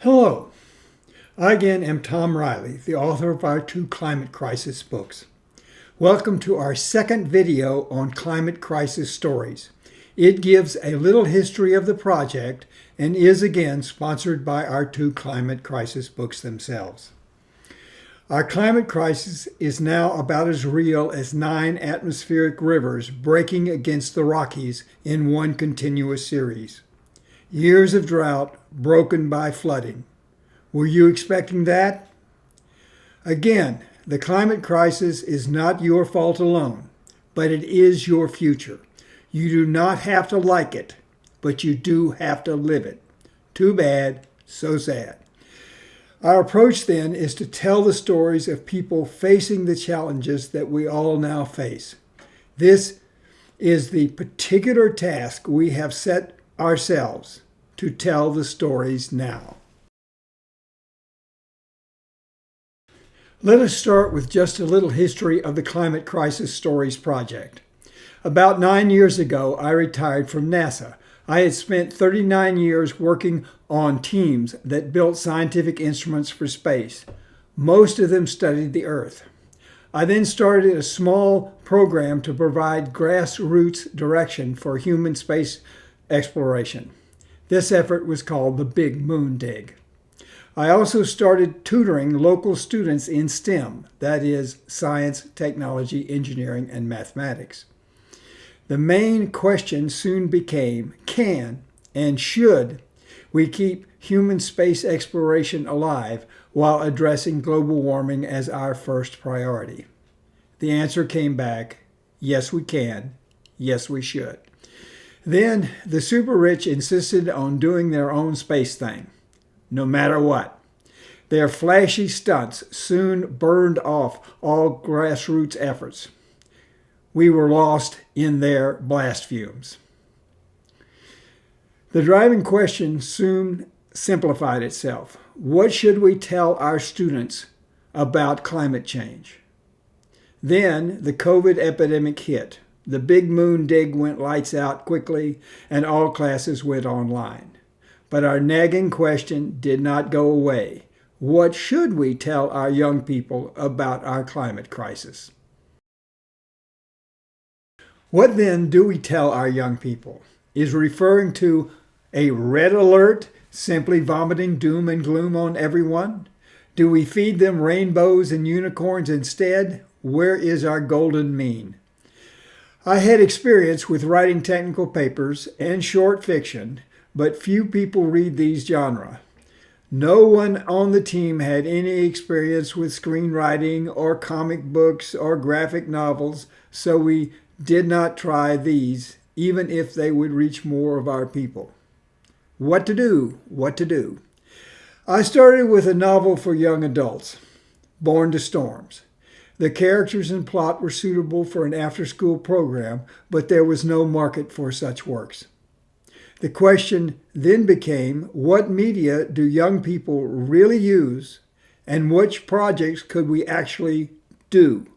Hello, I again am Tom Riley, the author of our two Climate Crisis books. Welcome to our second video on Climate Crisis Stories. It gives a little history of the project and is again sponsored by our two Climate Crisis books themselves. Our climate crisis is now about as real as 9 atmospheric rivers breaking against the Rockies in one continuous series. Years of drought broken by flooding. Were you expecting that? Again, the climate crisis is not your fault alone, but it is your future. You do not have to like it, but you do have to live it. Too bad, so sad. Our approach then is to tell the stories of people facing the challenges that we all now face. This is the particular task we have set ourselves, to tell the stories now. Let us start with just a little history of the Climate Crisis Stories Project. About 9 years ago, I retired from NASA. I had spent 39 years working on teams that built scientific instruments for space. Most of them studied the Earth. I then started a small program to provide grassroots direction for human space exploration. This effort was called the Big Moon Dig. I also started tutoring local students in STEM, that is, science, technology, engineering, and mathematics. The main question soon became, can and should we keep human space exploration alive while addressing global warming as our first priority? The answer came back, yes we can, yes we should. Then the super rich insisted on doing their own space thing, no matter what. Their flashy stunts soon burned off all grassroots efforts. We were lost in their blast fumes. The driving question soon simplified itself. What should we tell our students about climate change? Then the COVID epidemic hit. The Big Moon Dig went lights out quickly, and all classes went online. But our nagging question did not go away. What should we tell our young people about our climate crisis? What then do we tell our young people? Is referring to a red alert simply vomiting doom and gloom on everyone? Do we feed them rainbows and unicorns instead? Where is our golden mean? I had experience with writing technical papers and short fiction, but few people read these genres. No one on the team had any experience with screenwriting or comic books or graphic novels, so we did not try these, even if they would reach more of our people. What to do? What to do? I started with a novel for young adults, Born to Storms. The characters and plot were suitable for an after-school program, but there was no market for such works. The question then became, what media do young people really use, and which projects could we actually do?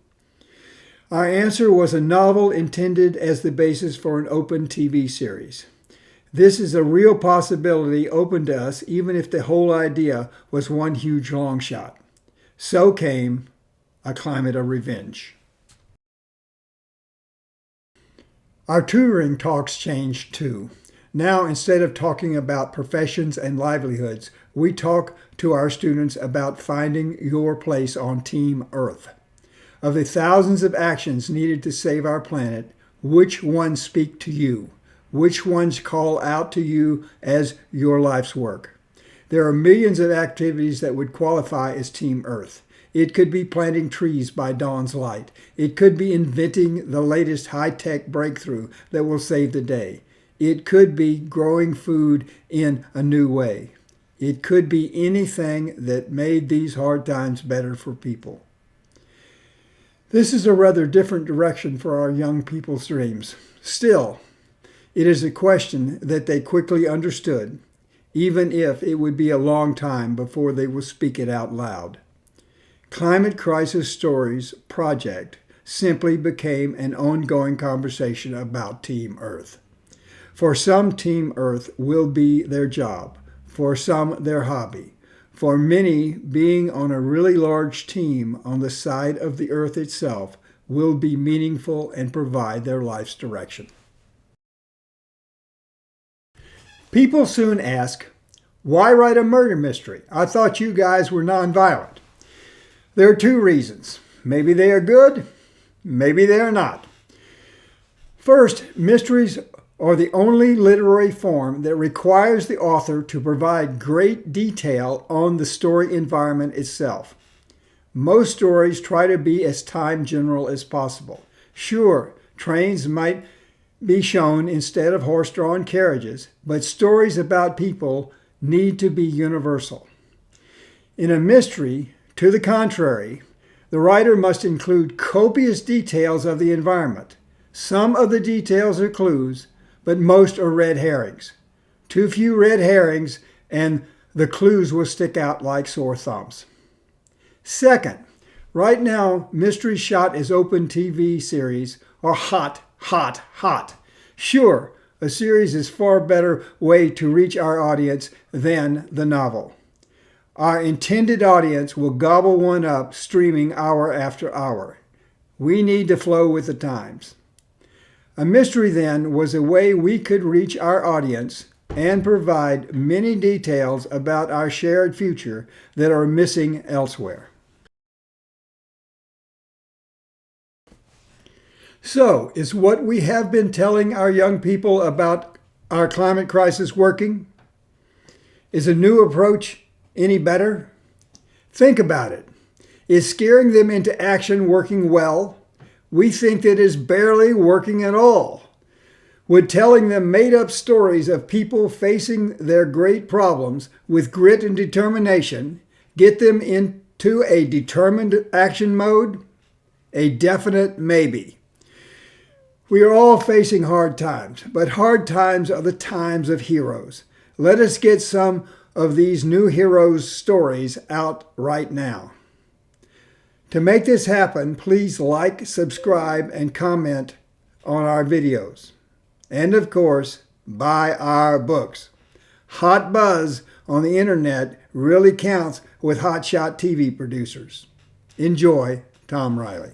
Our answer was a novel intended as the basis for an open TV series. This is a real possibility open to us, even if the whole idea was one huge long shot. So came A Climate of Revenge. Our tutoring talks changed too. Now, instead of talking about professions and livelihoods, we talk to our students about finding your place on Team Earth. Of the thousands of actions needed to save our planet, which ones speak to you? Which ones call out to you as your life's work? There are millions of activities that would qualify as Team Earth. It could be planting trees by dawn's light. It could be inventing the latest high-tech breakthrough that will save the day. It could be growing food in a new way. It could be anything that made these hard times better for people. This is a rather different direction for our young people's dreams. Still, it is a question that they quickly understood, even if it would be a long time before they will speak it out loud. Climate Crisis Stories Project simply became an ongoing conversation about Team Earth. For some, Team Earth will be their job. For some, their hobby. For many, being on a really large team on the side of the earth itself will be meaningful and provide their life's direction. People soon ask, why write a murder mystery? I thought you guys were nonviolent. There are two reasons. Maybe they are good, maybe they are not. First, mysteries are the only literary form that requires the author to provide great detail on the story environment itself. Most stories try to be as time general as possible. Sure, trains might be shown instead of horse-drawn carriages, but stories about people need to be universal. In a mystery, to the contrary, the writer must include copious details of the environment. Some of the details are clues, but most are red herrings. Too few red herrings, and the clues will stick out like sore thumbs. Second, right now, mysteries shot as open TV series are hot, hot, hot. Sure, a series is far better way to reach our audience than the novel. Our intended audience will gobble one up streaming hour after hour. We need to flow with the times. A mystery, then, was a way we could reach our audience and provide many details about our shared future that are missing elsewhere. So, is what we have been telling our young people about our climate crisis working? Is a new approach any better? Think about it. Is scaring them into action working well? We think that is barely working at all. Would telling them made-up stories of people facing their great problems with grit and determination get them into a determined action mode? A definite maybe. We are all facing hard times, but hard times are the times of heroes. Let us get some of these new heroes' stories out right now. To make this happen, please like, subscribe, and comment on our videos. And of course, buy our books. Hot buzz on the internet really counts with hotshot TV producers. Enjoy, Tom Riley.